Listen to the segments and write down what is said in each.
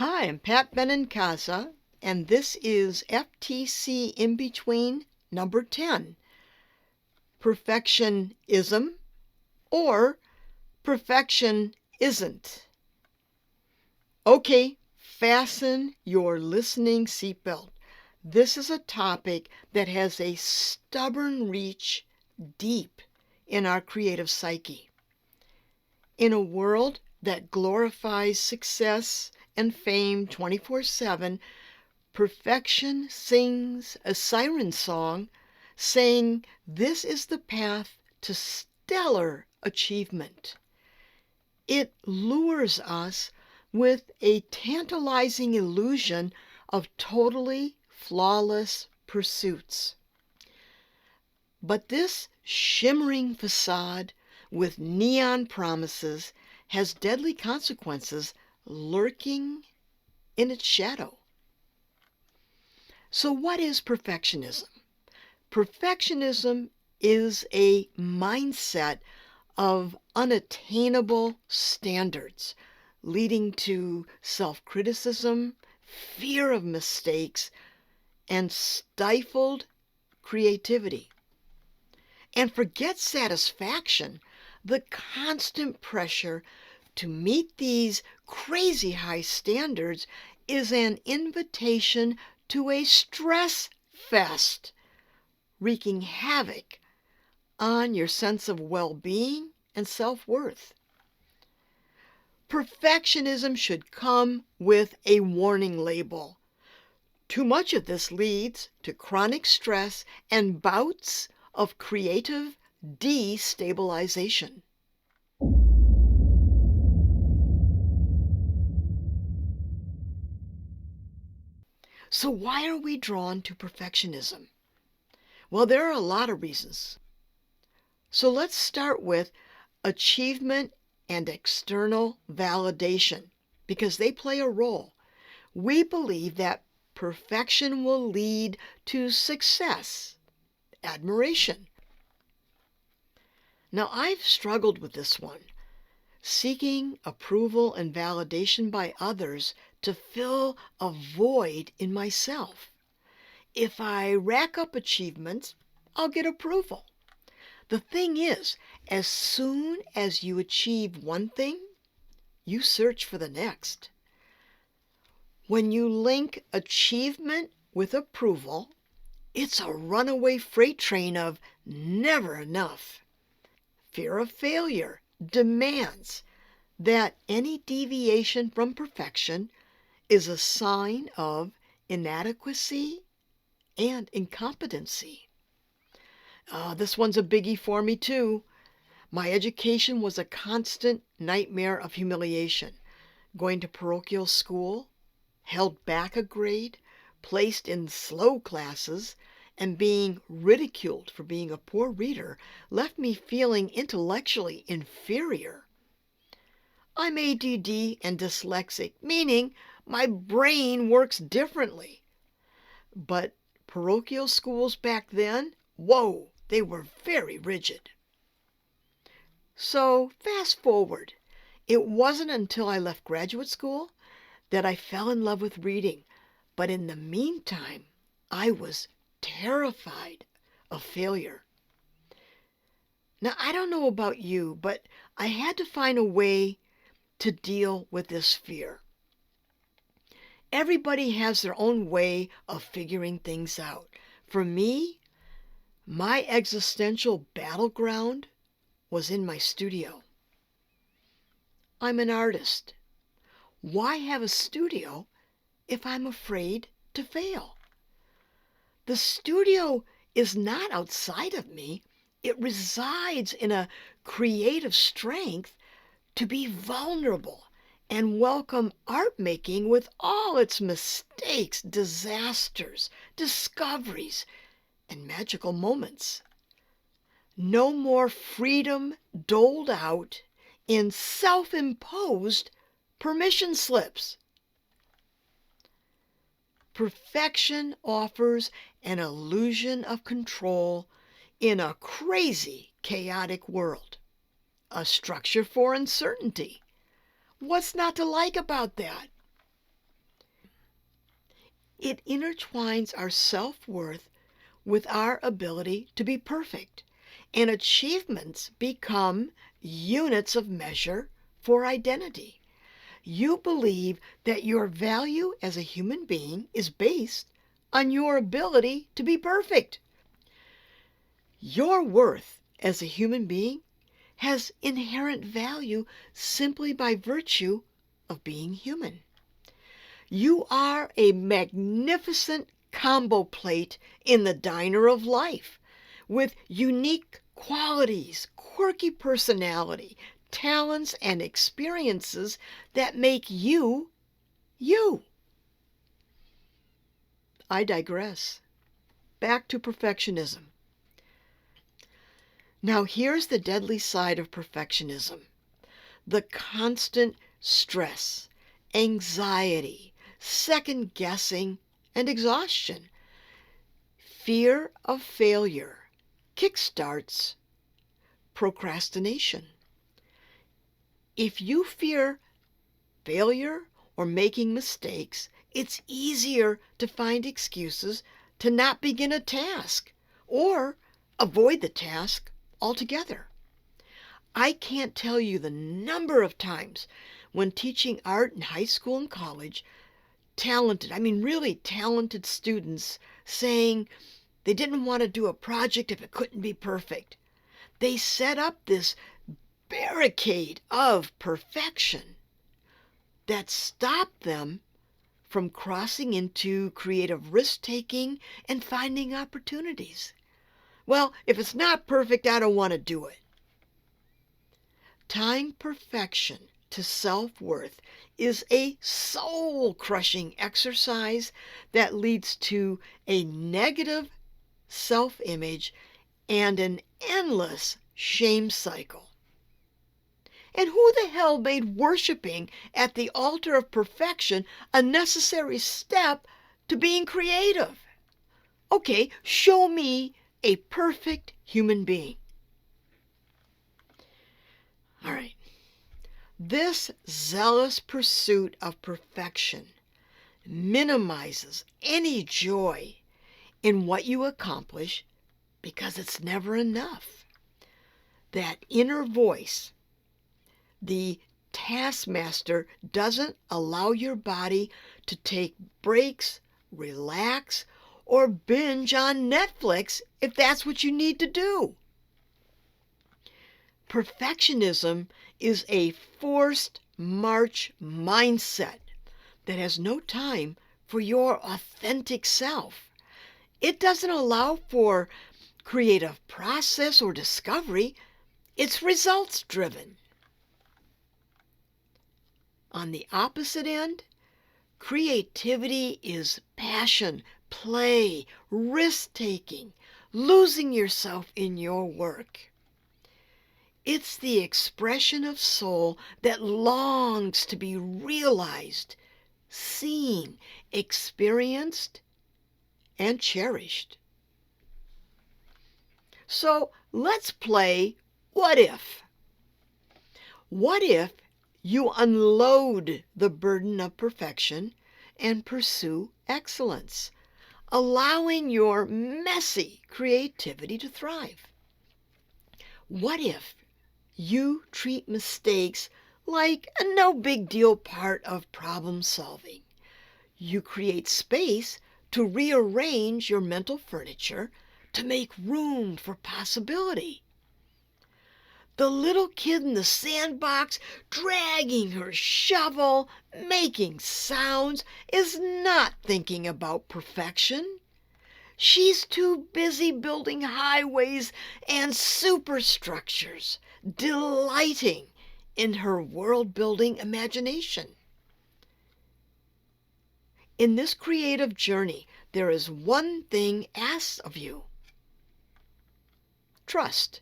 Hi, I'm Pat Benincasa, and this is FTC in between number 10, Perfection-ISM or Perfection isn't. Okay, fasten your listening seatbelt. This is a topic that has a stubborn reach deep in our creative psyche. In a world that glorifies success and fame 24/7, perfection sings a siren song saying this is the path to stellar achievement. It lures us with a tantalizing illusion of totally flawless pursuits. But this shimmering facade with neon promises has deadly consequences lurking in its shadow. So what is perfectionism? Perfectionism is a mindset of unattainable standards, leading to self-criticism, fear of mistakes, and stifled creativity. And forget satisfaction, the constant pressure to meet these crazy high standards is an invitation to a stress fest, wreaking havoc on your sense of well-being and self-worth. Perfectionism should come with a warning label. Too much of this leads to chronic stress and bouts of creative destabilization. So why are we drawn to perfectionism? Well, there are a lot of reasons. So let's start with achievement and external validation, because they play a role. We believe that perfection will lead to success, admiration. Now, I've struggled with this one, seeking approval and validation by others to fill a void in myself. If I rack up achievements, I'll get approval. The thing is, as soon as you achieve one thing, you search for the next. When you link achievement with approval, it's a runaway freight train of never enough. Fear of failure demands that any deviation from perfection is a sign of inadequacy and incompetency. This one's a biggie for me too. My education was a constant nightmare of humiliation. Going to parochial school, held back a grade, placed in slow classes, and being ridiculed for being a poor reader left me feeling intellectually inferior. I'm ADD and dyslexic, meaning my brain works differently. But parochial schools back then, whoa, they were very rigid. So fast forward, it wasn't until I left graduate school that I fell in love with reading. But in the meantime, I was terrified of failure. Now, I don't know about you, but I had to find a way to deal with this fear. Everybody has their own way of figuring things out. For me, my existential battleground was in my studio. I'm an artist. Why have a studio if I'm afraid to fail? The studio is not outside of me. It resides in a creative strength to be vulnerable and welcome art making with all its mistakes, disasters, discoveries, and magical moments. No more freedom doled out in self-imposed permission slips. Perfection offers an illusion of control in a crazy, chaotic world. A structure for uncertainty. What's not to like about that? It intertwines our self-worth with our ability to be perfect, and achievements become units of measure for identity. You believe that your value as a human being is based on your ability to be perfect. Your worth as a human being has inherent value simply by virtue of being human. You are a magnificent combo plate in the diner of life with unique qualities, quirky personality, talents, and experiences that make you, you. I digress. Back to perfectionism. Now, here's the deadly side of perfectionism: the constant stress, anxiety, second guessing, and exhaustion. Fear of failure kickstarts procrastination. If you fear failure or making mistakes, it's easier to find excuses to not begin a task or avoid the task altogether. I can't tell you the number of times when teaching art in high school and college, really talented students saying they didn't want to do a project if it couldn't be perfect. They set up this barricade of perfection that stopped them from crossing into creative risk-taking and finding opportunities. Well, if it's not perfect, I don't want to do it. Tying perfection to self-worth is a soul-crushing exercise that leads to a negative self-image and an endless shame cycle. And who the hell made worshiping at the altar of perfection a necessary step to being creative? Okay, show me a perfect human being. All right. This zealous pursuit of perfection minimizes any joy in what you accomplish because it's never enough. That inner voice, the taskmaster, doesn't allow your body to take breaks, relax, or binge on Netflix if that's what you need to do. Perfectionism is a forced march mindset that has no time for your authentic self. It doesn't allow for creative process or discovery. It's results driven. On the opposite end, creativity is passion, play, risk-taking, losing yourself in your work. It's the expression of soul that longs to be realized, seen, experienced, and cherished. So let's play What If? What if you unload the burden of perfection and pursue excellence, allowing your messy creativity to thrive? What if you treat mistakes like a no big deal part of problem solving? You create space to rearrange your mental furniture to make room for possibility. The little kid in the sandbox dragging her shovel, making sounds, is not thinking about perfection. She's too busy building highways and superstructures, delighting in her world-building imagination. In this creative journey, there is one thing asked of you: trust.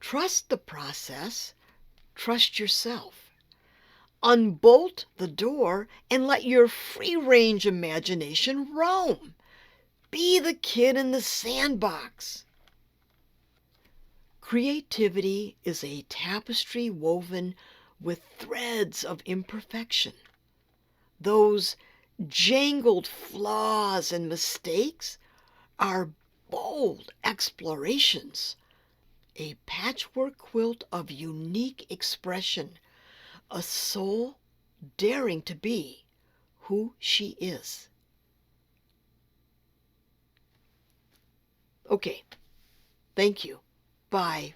Trust the process. Trust yourself. Unbolt the door and let your free-range imagination roam. Be the kid in the sandbox. Creativity is a tapestry woven with threads of imperfection. Those jangled flaws and mistakes are bold explorations, a patchwork quilt of unique expression, a soul daring to be who she is. Okay, thank you. Bye